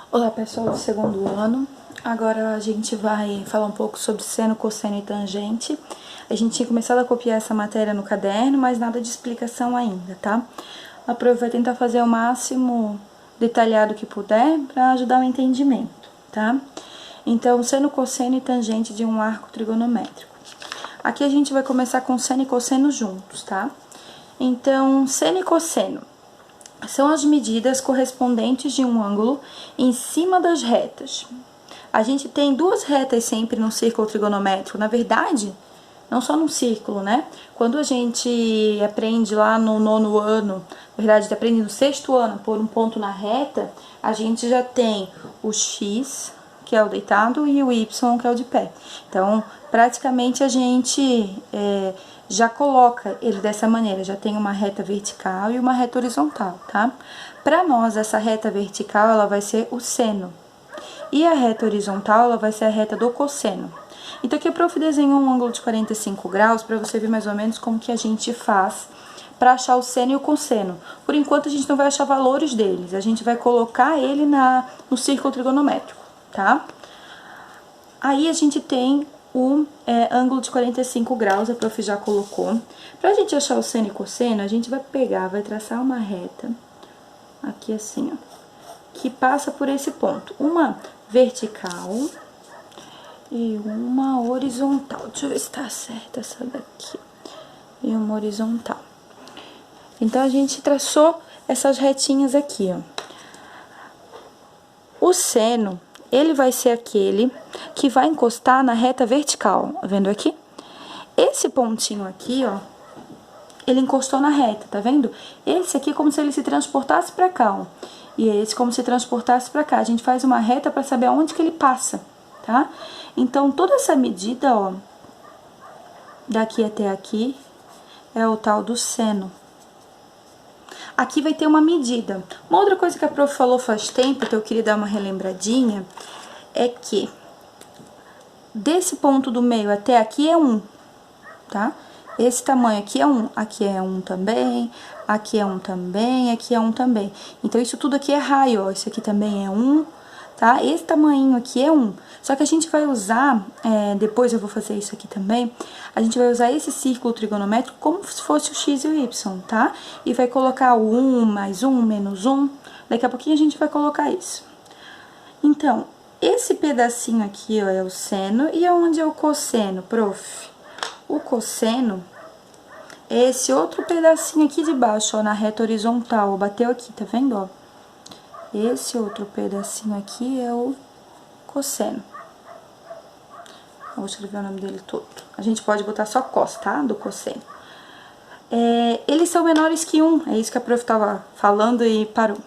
Olá pessoal do segundo ano, agora a gente vai falar um pouco sobre seno, cosseno e tangente. A gente tinha começado a copiar essa matéria no caderno, mas nada de explicação ainda, tá? A prof vai tentar fazer o máximo detalhado que puder para ajudar o entendimento, tá? Então, seno, cosseno e tangente de um arco trigonométrico. Aqui a gente vai começar com seno e cosseno juntos, tá? Então, seno e cosseno são as medidas correspondentes de um ângulo em cima das retas. A gente tem duas retas sempre no círculo trigonométrico. Na verdade, não só num círculo, né? Quando a gente aprende lá no nono ano, na verdade, aprende no sexto ano, por um ponto na reta, a gente já tem o x, que é o deitado, e o y, que é o de pé. Então, praticamente a gente já coloca ele dessa maneira, já tem uma reta vertical e uma reta horizontal, tá? Para nós, essa reta vertical, ela vai ser o seno. E a reta horizontal, ela vai ser a reta do cosseno. Então, aqui a prof desenhou um ângulo de 45 graus, para você ver mais ou menos como que a gente faz para achar o seno e o cosseno. Por enquanto, a gente não vai achar valores deles, a gente vai colocar ele no círculo trigonométrico, tá? Aí, a gente tem o ângulo de 45 graus, a prof já colocou. Pra gente achar o seno e cosseno, a gente vai pegar, vai traçar uma reta, aqui assim, ó, que passa por esse ponto. Uma vertical e uma horizontal. Deixa eu ver se tá certa essa daqui. E uma horizontal. Então, a gente traçou essas retinhas aqui, ó. O seno, ele vai ser aquele que vai encostar na reta vertical, tá vendo aqui? Esse pontinho aqui, ó, ele encostou na reta, tá vendo? Esse aqui é como se ele se transportasse pra cá, ó. E esse como se transportasse pra cá. A gente faz uma reta pra saber aonde que ele passa, tá? Então, toda essa medida, ó, daqui até aqui, é o tal do seno. Aqui vai ter uma medida. Uma outra coisa que a prof falou faz tempo, que eu queria dar uma relembradinha, é que desse ponto do meio até aqui é 1, tá? Esse tamanho aqui é 1, aqui é 1 também, aqui é 1 também, aqui é 1 também. Então, isso tudo aqui é raio, ó, isso aqui também é 1, tá? Esse tamanho aqui é 1. Só que a gente vai usar, depois eu vou fazer isso aqui também, a gente vai usar esse círculo trigonométrico como se fosse o x e o y, tá? E vai colocar o 1, mais 1, menos 1, daqui a pouquinho a gente vai colocar isso. Então, esse pedacinho aqui, ó, é o seno, e onde é o cosseno, prof? O cosseno é esse outro pedacinho aqui de baixo, ó, na reta horizontal, ó, bateu aqui, tá vendo, ó? Esse outro pedacinho aqui é o cosseno. Eu vou escrever o nome dele todo. A gente pode botar só cos, tá? Do cosseno. Eles são menores que 1, é isso que a prof tava falando e parou.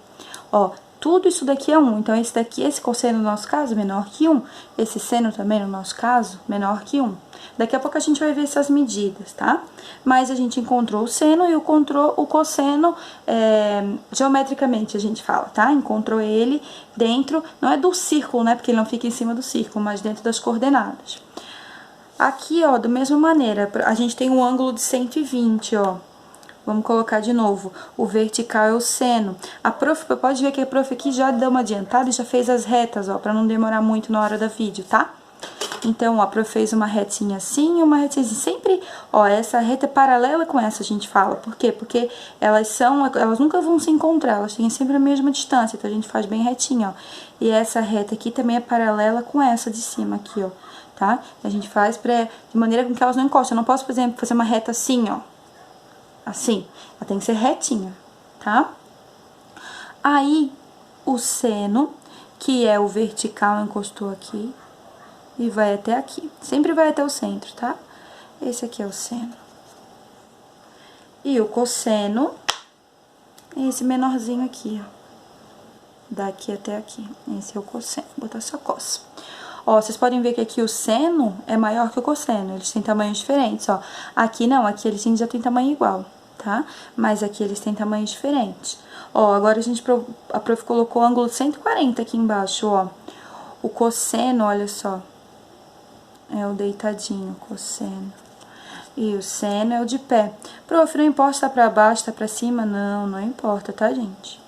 Ó, tudo isso daqui é 1, então esse daqui, esse cosseno no nosso caso, menor que 1. Esse seno também, no nosso caso, menor que 1. Daqui a pouco a gente vai ver essas medidas, tá? Mas a gente encontrou o seno e encontrou o cosseno geometricamente, a gente fala, tá? Encontrou ele dentro, não é do círculo, né? Porque ele não fica em cima do círculo, mas dentro das coordenadas. Aqui, ó, da mesma maneira, a gente tem um ângulo de 120, ó. Vamos colocar de novo, o vertical é o seno. A prof, pode ver que a prof aqui já deu uma adiantada e já fez as retas, ó, pra não demorar muito na hora da vídeo, tá? Então, ó, a prof fez uma retinha assim e uma retinha assim. Sempre, ó, essa reta é paralela com essa, a gente fala. Por quê? Porque elas nunca vão se encontrar, elas têm sempre a mesma distância, então a gente faz bem retinha, ó. E essa reta aqui também é paralela com essa de cima aqui, ó, tá? A gente faz de maneira com que elas não encostem. Eu não posso, por exemplo, fazer uma reta assim, ó. Assim, ela tem que ser retinha, tá? Aí, o seno, que é o vertical, encostou aqui e vai até aqui. Sempre vai até o centro, tá? Esse aqui é o seno. E o cosseno é esse menorzinho aqui, ó. Daqui até aqui. Esse é o cosseno. Vou botar só cos. Ó, vocês podem ver que aqui o seno é maior que o cosseno, eles têm tamanhos diferentes, ó. Aqui não, aqui eles já têm tamanho igual, tá? Mas aqui eles têm tamanhos diferentes. Ó, agora a prof colocou o ângulo de 140 aqui embaixo, ó. O cosseno, olha só, é o deitadinho, cosseno. E o seno é o de pé. Prof, não importa se tá pra baixo, tá pra cima? Não, não importa, tá, gente?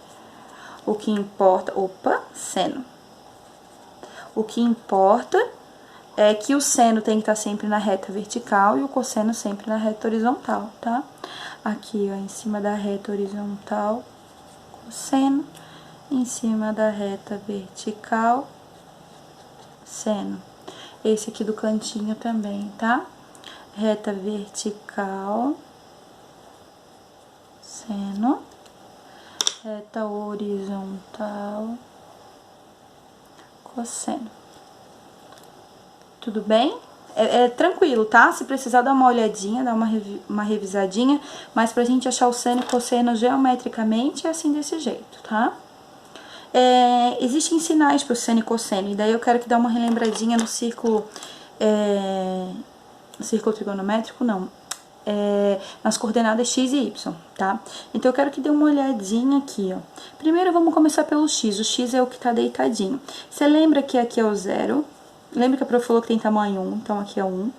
O que importa... Opa, seno. O que importa é que o seno tem que estar sempre na reta vertical e o cosseno sempre na reta horizontal, tá? Aqui, ó, em cima da reta horizontal, cosseno, em cima da reta vertical, seno. Esse aqui do cantinho também, tá? Reta vertical, seno, reta horizontal, cosseno. Tudo bem? É tranquilo, tá? Se precisar dar uma olhadinha, dar uma revisadinha, mas pra gente achar o seno e cosseno geometricamente é assim desse jeito, tá? Existem sinais pro seno e cosseno, e daí eu quero que dê uma relembradinha no círculo, círculo trigonométrico, não, nas coordenadas x e y, tá? Então, eu quero que dê uma olhadinha aqui, ó. Primeiro, vamos começar pelo x. O x é o que tá deitadinho. Você lembra que aqui é o 0? Lembra que a prof falou que tem tamanho 1, então aqui é 1.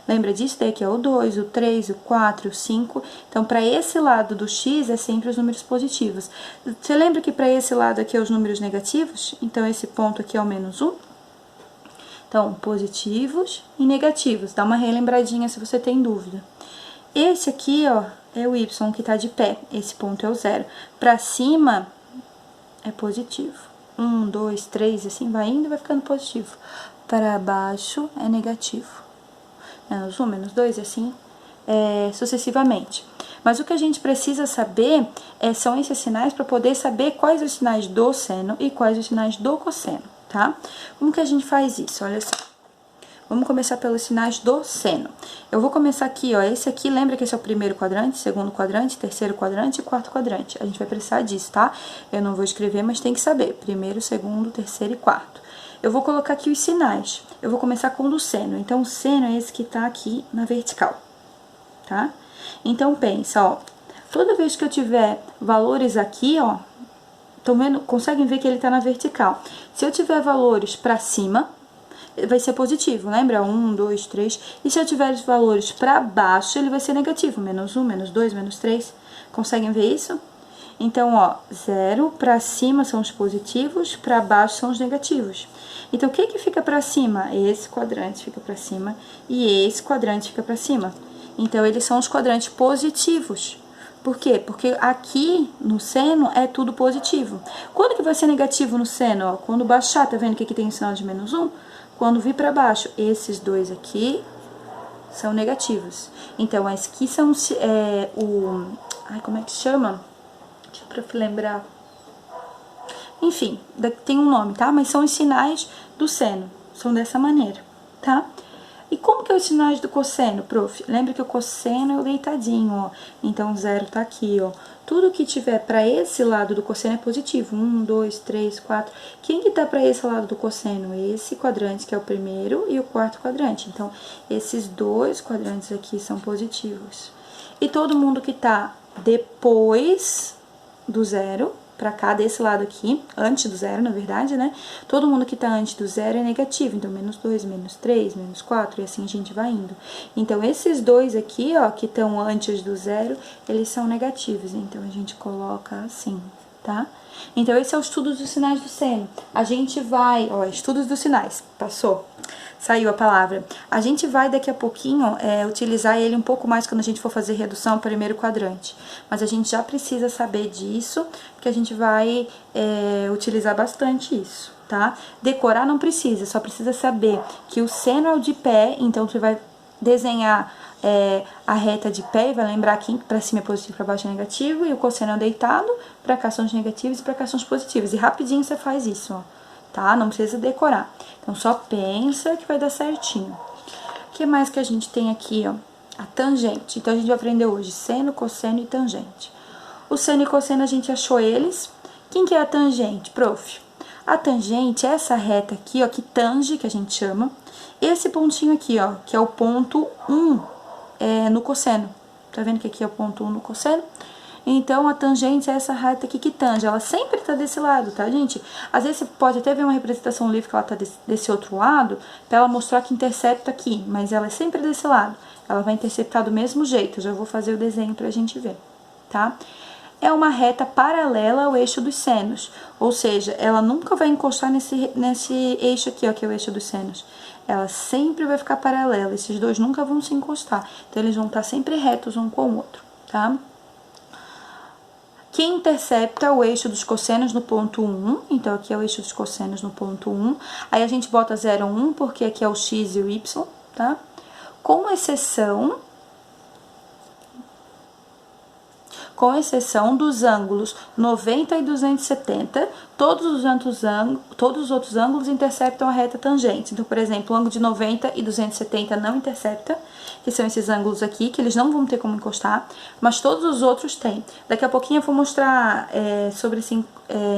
Lembra disso? Daí aqui é o 2, o 3, o 4, o 5. Então, para esse lado do x é sempre os números positivos. Você lembra que para esse lado aqui é os números negativos? Então, esse ponto aqui é o menos 1. Então, positivos e negativos. Dá uma relembradinha se você tem dúvida. Esse aqui, ó, é o y que tá de pé. Esse ponto é o 0. Para cima é positivo. 1, 2, 3, assim vai indo e vai ficando positivo. Para baixo é negativo. Menos 1, menos 2, e assim sucessivamente. Mas o que a gente precisa saber são esses sinais para poder saber quais os sinais do seno e quais os sinais do cosseno, tá? Como que a gente faz isso? Olha só. Vamos começar pelos sinais do seno. Eu vou começar aqui, ó. Esse aqui, lembra que esse é o primeiro quadrante, segundo quadrante, terceiro quadrante e quarto quadrante. A gente vai precisar disso, tá? Eu não vou escrever, mas tem que saber. Primeiro, segundo, terceiro e quarto. Eu vou colocar aqui os sinais. Eu vou começar com o do seno. Então, o seno é esse que tá aqui na vertical, tá? Então, pensa, ó. Toda vez que eu tiver valores aqui, ó, estão vendo? Conseguem ver que ele tá na vertical. Se eu tiver valores pra cima, vai ser positivo, lembra? 1, 2, 3. E se eu tiver os valores pra baixo, ele vai ser negativo. Menos 1, menos 2, menos 3. Conseguem ver isso? Então, ó, 0 pra cima são os positivos, pra baixo são os negativos. Então, o que que fica pra cima? Esse quadrante fica pra cima e esse quadrante fica pra cima. Então, eles são os quadrantes positivos. Por quê? Porque aqui no seno é tudo positivo. Quando que vai ser negativo no seno? Ó, quando baixar, tá vendo que aqui tem o sinal de menos 1? Quando vir pra baixo, esses dois aqui são negativos. Então, esses aqui são Ai, como é que chama? Deixa eu lembrar. Enfim, tem um nome, tá? Mas são os sinais do seno. São dessa maneira, tá? E como que é os sinais do cosseno, prof? Lembra que o cosseno é o deitadinho, ó. Então, 0 tá aqui, ó. Tudo que tiver pra esse lado do cosseno é positivo. 1, 2, 3, 4. Quem que tá pra esse lado do cosseno? Esse quadrante, que é o primeiro, e o quarto quadrante. Então, esses dois quadrantes aqui são positivos. E todo mundo que tá depois do 0, pra cá, desse lado aqui, antes do 0, na verdade, né? Todo mundo que tá antes do 0 é negativo. Então, menos 2, menos 3, menos 4, e assim a gente vai indo. Então, esses dois aqui, ó, que estão antes do 0, eles são negativos. Então, a gente coloca assim, tá? Então, esse é o estudo dos sinais do seno. A gente vai, ó, estudos dos sinais, passou. Saiu a palavra. A gente vai daqui a pouquinho utilizar ele um pouco mais quando a gente for fazer redução ao primeiro quadrante. Mas a gente já precisa saber disso, porque a gente vai utilizar bastante isso, tá? Decorar não precisa, só precisa saber que o seno é o de pé, então você vai desenhar a reta de pé e vai lembrar que pra cima é positivo, pra baixo é negativo, e o cosseno é deitado, pra cá são os negativos e pra cá são os positivos. E rapidinho você faz isso, ó. Tá? Não precisa decorar. Então, só pensa que vai dar certinho. O que mais que a gente tem aqui, ó? A tangente. Então, a gente vai aprender hoje seno, cosseno e tangente. O seno e cosseno, a gente achou eles. Quem que é a tangente, prof? A tangente é essa reta aqui, ó, que tange, que a gente chama. Esse pontinho aqui, ó, que é o ponto 1 no cosseno. Tá vendo que aqui é o ponto 1 no cosseno? Então, a tangente é essa reta aqui que tange. Ela sempre tá desse lado, tá, gente? Às vezes, você pode até ver uma representação livre que ela tá desse outro lado, pra ela mostrar que intercepta aqui. Mas ela é sempre desse lado. Ela vai interceptar do mesmo jeito. Eu já vou fazer o desenho pra gente ver, tá? é uma reta paralela ao eixo dos senos, ou seja, ela nunca vai encostar nesse eixo aqui, ó, que é o eixo dos senos. Ela sempre vai ficar paralela, esses dois nunca vão se encostar, então eles vão estar sempre retos um com o outro, tá? Que intercepta o eixo dos cossenos no ponto 1, então aqui é o eixo dos cossenos no ponto 1, aí a gente bota 0, 1, porque aqui é o x e o y, tá? Com exceção dos ângulos 90 e 270, todos os outros ângulos interceptam a reta tangente. Então, por exemplo, o ângulo de 90 e 270 não intercepta, que são esses ângulos aqui, que eles não vão ter como encostar, mas todos os outros têm. Daqui a pouquinho eu vou mostrar sobre se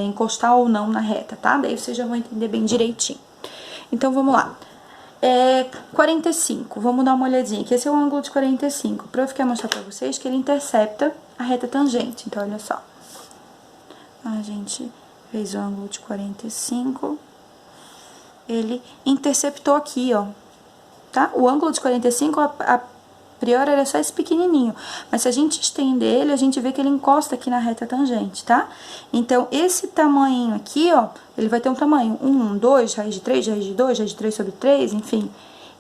encostar ou não na reta, tá? Daí vocês já vão entender bem direitinho. Então, vamos lá. 45, vamos dar uma olhadinha, que esse é o ângulo de 45. O prof quer mostrar pra vocês que ele intercepta a reta tangente, então olha só. A gente fez o ângulo de 45, ele interceptou aqui, ó, tá? O ângulo de 45, a priori, era só esse pequenininho, mas se a gente estender ele, a gente vê que ele encosta aqui na reta tangente, tá? Então, esse tamanho aqui, ó, ele vai ter um tamanho 1, 2, raiz de 3, raiz de 2, raiz de 3 sobre 3, enfim.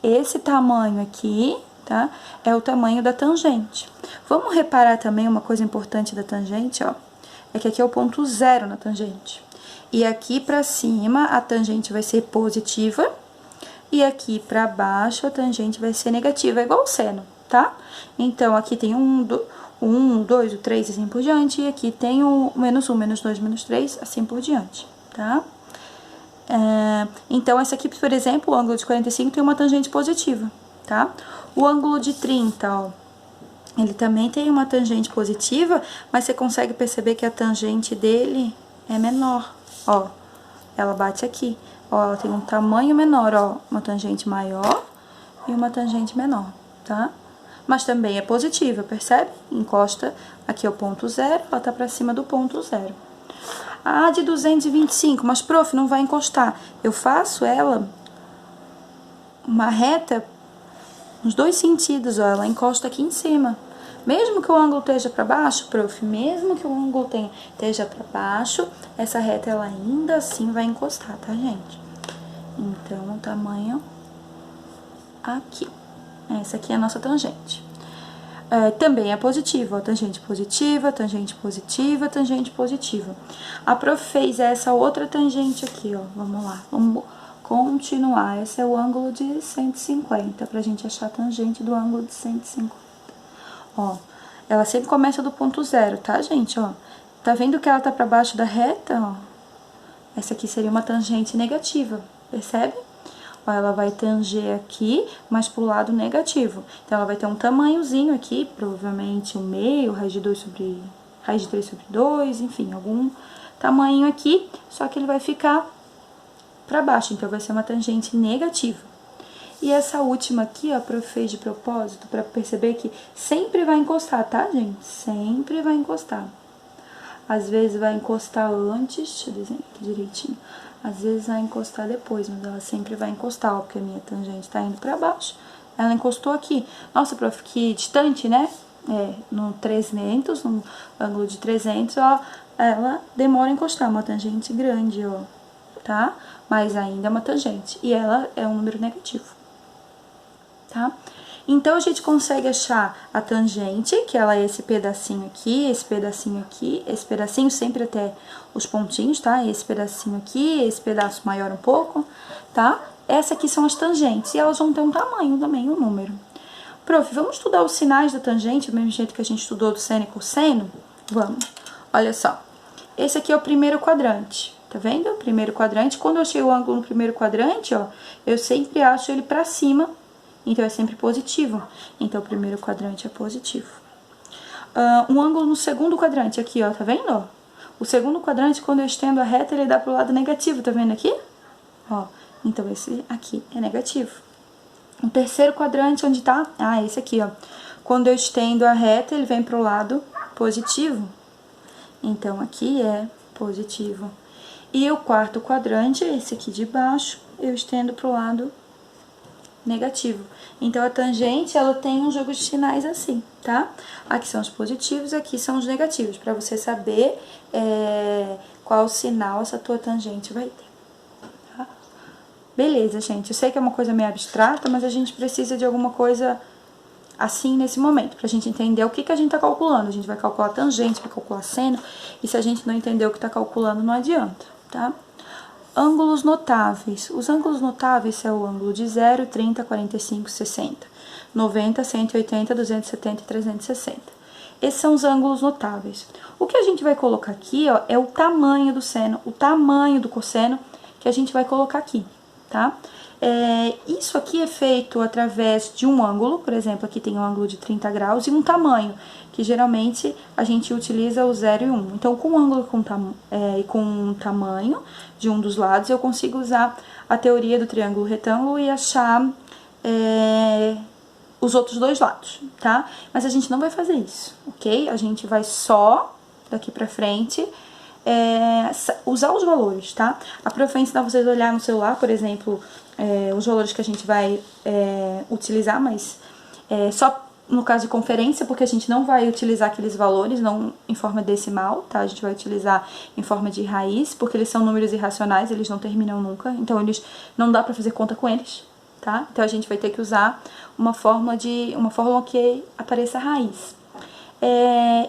Esse tamanho aqui, tá? É o tamanho da tangente. Vamos reparar também uma coisa importante da tangente, ó, é que aqui é o ponto 0 na tangente. E aqui pra cima, a tangente vai ser positiva, e aqui pra baixo, a tangente vai ser negativa, é igual o seno, tá? Então, aqui tem 1, 2, o 3, assim por diante, e aqui tem o menos 1, menos 2, menos 3, assim por diante, tá? Então, essa aqui, por exemplo, o ângulo de 45 tem uma tangente positiva, tá? O ângulo de 30, ó, ele também tem uma tangente positiva, mas você consegue perceber que a tangente dele é menor, ó. Ela bate aqui, ó, ela tem um tamanho menor, ó, uma tangente maior e uma tangente menor, tá? Mas também é positiva, percebe? Encosta, aqui é o ponto 0, ela tá pra cima do ponto 0. A de 225, mas prof, não vai encostar. Eu faço ela uma reta nos dois sentidos, ó, ela encosta aqui em cima. Mesmo que o ângulo esteja para baixo, prof, mesmo que o ângulo esteja para baixo, essa reta ela ainda assim vai encostar, tá, gente? Então, o tamanho aqui. Essa aqui é a nossa tangente. Também é positivo, ó, tangente positiva, tangente positiva, tangente positiva. A prof fez essa outra tangente aqui, ó, vamos lá, vamos continuar. Esse é o ângulo de 150, pra gente achar a tangente do ângulo de 150. Ó, ela sempre começa do ponto 0, tá, gente, ó? Tá vendo que ela tá pra baixo da reta, ó? Essa aqui seria uma tangente negativa, percebe? Ó, ela vai tanger aqui, mas pro lado negativo. Então, ela vai ter um tamanhozinho aqui, provavelmente 1/2, raiz de 3 sobre 2, enfim, algum tamanho aqui, só que ele vai ficar pra baixo, então vai ser uma tangente negativa. E essa última aqui, ó, a prof fez de propósito pra perceber que sempre vai encostar, tá, gente? Sempre vai encostar. Às vezes vai encostar antes, deixa eu desenhar aqui direitinho. Às vezes vai encostar depois, mas ela sempre vai encostar, ó, porque a minha tangente tá indo pra baixo. Ela encostou aqui. Nossa, prof, que distante, né? No 300, no ângulo de 300, ó, ela demora a encostar, uma tangente grande, ó, tá? Mas ainda é uma tangente, e ela é um número negativo, tá? Então, a gente consegue achar a tangente, que ela é esse pedacinho aqui, esse pedacinho sempre até os pontinhos, tá? Esse pedacinho aqui, esse pedaço maior um pouco, tá? Essas aqui são as tangentes, e elas vão ter um tamanho também, um número. Prof, vamos estudar os sinais da tangente, do mesmo jeito que a gente estudou do seno e cosseno? Vamos. Olha só, esse aqui é o primeiro quadrante, tá vendo? O primeiro quadrante, quando eu chego o ângulo no primeiro quadrante, ó, eu sempre acho ele pra cima, então é sempre positivo. Então, o primeiro quadrante é positivo. Um ângulo no segundo quadrante, aqui, ó, tá vendo, ó? O segundo quadrante, quando eu estendo a reta, ele dá pro lado negativo, tá vendo aqui? Ó, então esse aqui é negativo. O terceiro quadrante, onde tá? Ah, esse aqui, ó. Quando eu estendo a reta, ele vem pro lado positivo. Então, aqui é positivo. E o quarto quadrante, esse aqui de baixo, eu estendo pro lado negativo. Então, a tangente, ela tem um jogo de sinais assim, tá? Aqui são os positivos, aqui são os negativos, pra você saber qual sinal essa tua tangente vai ter, tá? Beleza, gente, eu sei que é uma coisa meio abstrata, mas a gente precisa de alguma coisa assim nesse momento, pra gente entender o que que a gente tá calculando. A gente vai calcular tangente, vai calcular seno, e se a gente não entender o que tá calculando, não adianta, tá? Ângulos notáveis. Os ângulos notáveis é o ângulo de 0, 30, 45, 60, 90, 180, 270 e 360. Esses são os ângulos notáveis. O que a gente vai colocar aqui, ó, é o tamanho do seno, o tamanho do cosseno que a gente vai colocar aqui, tá? Isso aqui é feito através de um ângulo, por exemplo, aqui tem um ângulo de 30 graus e um tamanho, que geralmente a gente utiliza o 0 e 1. Então, com o ângulo e com um tamanho de um dos lados, eu consigo usar a teoria do triângulo retângulo e achar os outros dois lados, tá? Mas a gente não vai fazer isso, ok? A gente vai só, daqui pra frente, usar os valores, tá? A prof vai ensinar vocês a olhar no celular, por exemplo, os valores que a gente vai utilizar, mas só no caso de conferência, porque a gente não vai utilizar aqueles valores não em forma decimal, tá? A gente vai utilizar em forma de raiz, porque eles são números irracionais, eles não terminam nunca, então eles não dá pra fazer conta com eles, tá? Então a gente vai ter que usar uma fórmula que apareça raiz.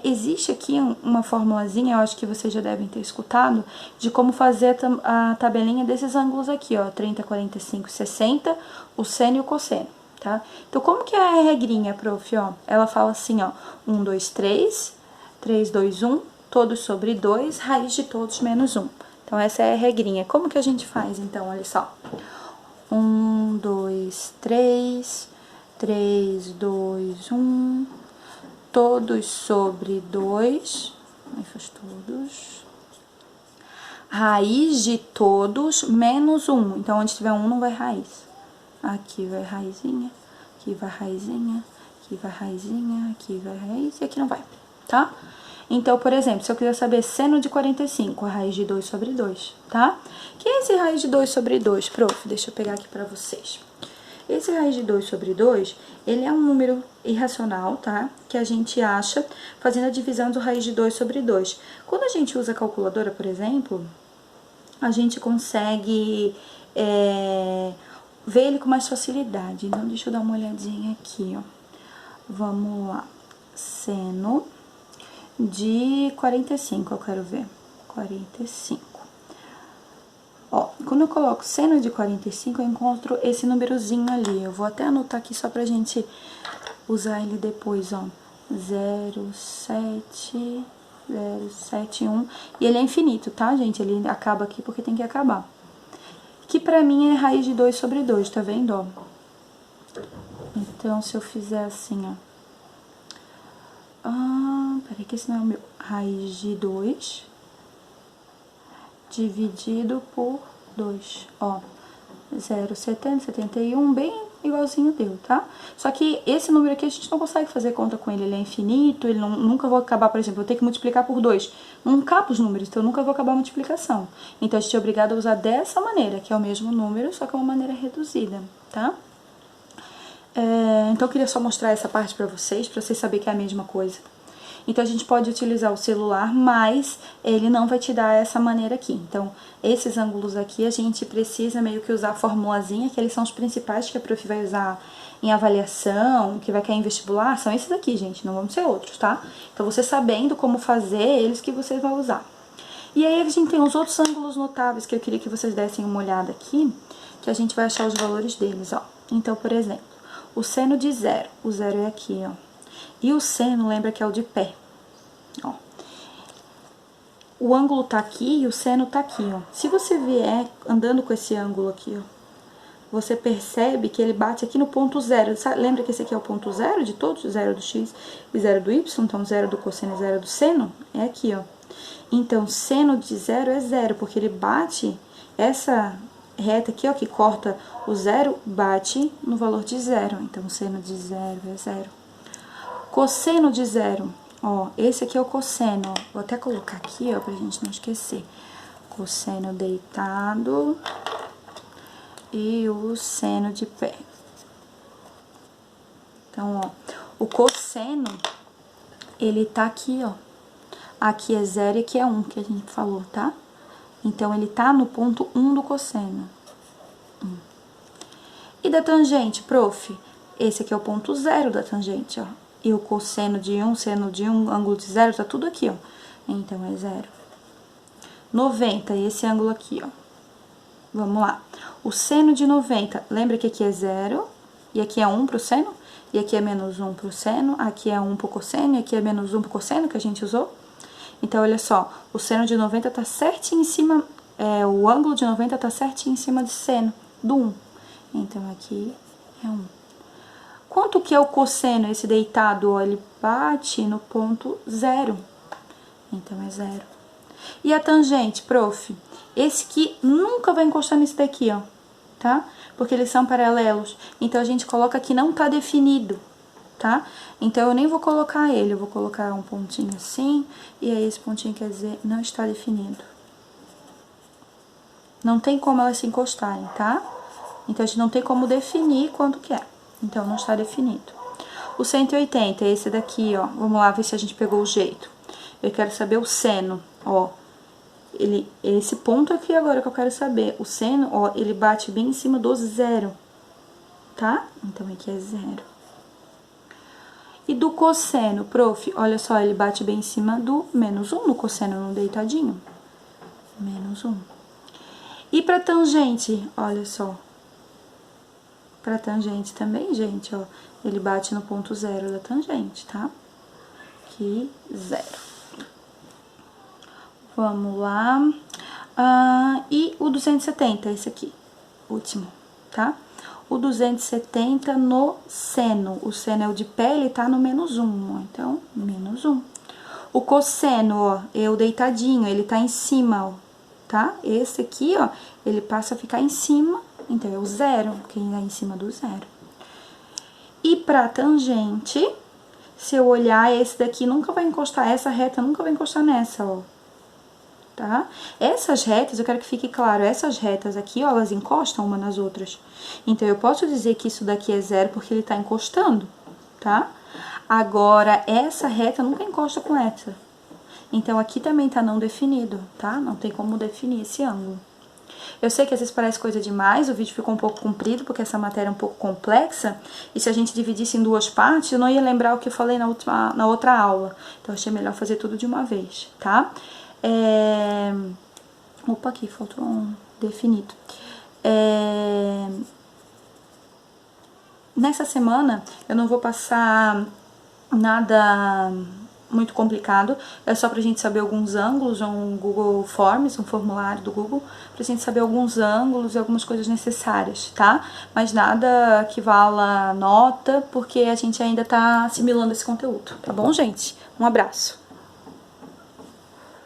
Existe aqui uma formulazinha, eu acho que vocês já devem ter escutado, de como fazer a tabelinha desses ângulos aqui, ó, 30, 45, 60, o seno e o cosseno, tá? Então, como que é a regrinha, prof, ó? Ela fala assim, ó, 1, 2, 3, 3, 2, 1, todos sobre 2, raiz de todos menos 1. Então, essa é a regrinha. Como que a gente faz, então? Olha só. 1, 2, 3, 3, 2, 1... todos sobre 2, aí faz todos, raiz de todos menos 1, então onde tiver 1 não vai raiz, aqui vai raizinha, aqui vai raizinha, aqui vai raizinha, aqui vai raiz e aqui não vai, tá? Então, por exemplo, se eu quiser saber seno de 45, a raiz de 2 sobre 2, tá? Que é esse raiz de 2 sobre 2, prof? Deixa eu pegar aqui pra vocês. Esse raiz de 2 sobre 2, ele é um número irracional, tá? Que a gente acha fazendo a divisão do raiz de 2 sobre 2. Quando a gente usa a calculadora, por exemplo, a gente consegue ver ele com mais facilidade. Então, deixa eu dar uma olhadinha aqui, ó. Vamos lá. Seno de 45, eu quero ver. 45. Ó, quando eu coloco seno de 45, eu encontro esse númerozinho ali. Eu vou até anotar aqui só pra gente usar ele depois, ó. 0,7,1. E ele é infinito, tá, gente? Ele acaba aqui porque tem que acabar. Que pra mim é raiz de 2 sobre 2, tá vendo, ó? Então, se eu fizer assim, ó. Peraí que esse não é o meu. Raiz de 2... dividido por 2, ó, 0,70, 71, bem igualzinho deu, tá? Só que esse número aqui a gente não consegue fazer conta com ele, ele é infinito, ele nunca vou acabar, por exemplo, eu tenho que multiplicar por 2, não cabe os números, então eu nunca vou acabar a multiplicação. Então a gente é obrigado a usar dessa maneira, que é o mesmo número, só que é uma maneira reduzida, tá? Então eu queria só mostrar essa parte pra vocês saberem que é a mesma coisa. Então, a gente pode utilizar o celular, mas ele não vai te dar essa maneira aqui. Então, esses ângulos aqui, a gente precisa meio que usar a formulazinha, que eles são os principais que a prof vai usar em avaliação, que vai cair em vestibular, são esses aqui, gente, não vão ser outros, tá? Então, você sabendo como fazer, eles que você vai usar. E aí, a gente tem os outros ângulos notáveis, que eu queria que vocês dessem uma olhada aqui, que a gente vai achar os valores deles, ó. Então, por exemplo, o seno de 0, o 0 é aqui, ó. E o seno, lembra que é o de pé, ó. O ângulo tá aqui e o seno tá aqui, ó. Se você vier andando com esse ângulo aqui, ó, você percebe que ele bate aqui no ponto 0. Lembra que esse aqui é o ponto 0 de todos? 0 do x e 0 do y, então 0 do cosseno e 0 do seno é aqui, ó. Então, seno de 0 é 0, porque ele bate essa reta aqui, ó, que corta o 0, bate no valor de 0. Então, seno de 0 é 0. Cosseno de 0, ó, esse aqui é o cosseno, ó. Vou até colocar aqui, ó, pra gente não esquecer. Cosseno deitado e o seno de pé. Então, ó, o cosseno, ele tá aqui, ó. Aqui é 0 e aqui é 1, que a gente falou, tá? Então, ele tá no ponto 1 do cosseno. E da tangente, prof? Esse aqui é o ponto 0 da tangente, ó. E o cosseno de 1, seno de 1, ângulo de 0, tá tudo aqui, ó. Então, é 0. 90, e esse ângulo aqui, ó. Vamos lá. O seno de 90, lembra que aqui é 0, e aqui é 1 pro seno, e aqui é menos 1 pro seno, aqui é 1 pro cosseno, e aqui é menos 1 pro cosseno, que a gente usou. Então, olha só, o seno de 90 tá certinho em cima, o ângulo de 90 tá certinho em cima do seno, do 1. Então, aqui é 1. Quanto que é o cosseno, esse deitado, ó? Ele bate no ponto 0. Então, é 0. E a tangente, prof? Esse aqui nunca vai encostar nesse daqui, ó, tá? Porque eles são paralelos. Então, a gente coloca que não tá definido, tá? Então, eu nem vou colocar ele, eu vou colocar um pontinho assim, e aí esse pontinho quer dizer não está definido. Não tem como elas se encostarem, tá? Então, a gente não tem como definir quanto que é. Então, não está definido. O 180 é esse daqui, ó. Vamos lá ver se a gente pegou o jeito. Eu quero saber o seno, ó. Esse ponto aqui agora que eu quero saber. O seno, ó, ele bate bem em cima do 0, tá? Então, aqui é 0. E do cosseno, prof, olha só, ele bate bem em cima do menos 1 no cosseno, no deitadinho. Menos 1. E pra tangente, olha só. Pra tangente também, gente, ó, ele bate no ponto 0 da tangente, tá? Aqui, 0. Vamos lá. E o 270, esse aqui, último, tá? O 270 no seno. O seno é o de pé, ele tá no menos 1, ó, então, menos 1. O cosseno, ó, é o deitadinho, ele tá em cima, ó, tá? Esse aqui, ó, ele passa a ficar em cima, então, é o 0, que ainda é em cima do 0. E pra tangente, se eu olhar, esse daqui nunca vai encostar, essa reta nunca vai encostar nessa, ó. Tá? Essas retas, eu quero que fique claro, essas retas aqui, ó, elas encostam uma nas outras. Então, eu posso dizer que isso daqui é 0 porque ele tá encostando, tá? Agora, essa reta nunca encosta com essa. Então, aqui também tá não definido, tá? Não tem como definir esse ângulo. Eu sei que às vezes parece coisa demais, o vídeo ficou um pouco comprido, porque essa matéria é um pouco complexa, e se a gente dividisse em 2 partes, eu não ia lembrar o que eu falei na outra aula. Então, eu achei melhor fazer tudo de uma vez, tá? Opa, aqui faltou um definido. Nessa semana, eu não vou passar nada muito complicado, é só pra gente saber alguns ângulos, um Google Forms, um formulário do Google, pra gente saber alguns ângulos e algumas coisas necessárias, tá? Mas nada que vala nota, porque a gente ainda tá assimilando esse conteúdo, tá bom, gente? Um abraço!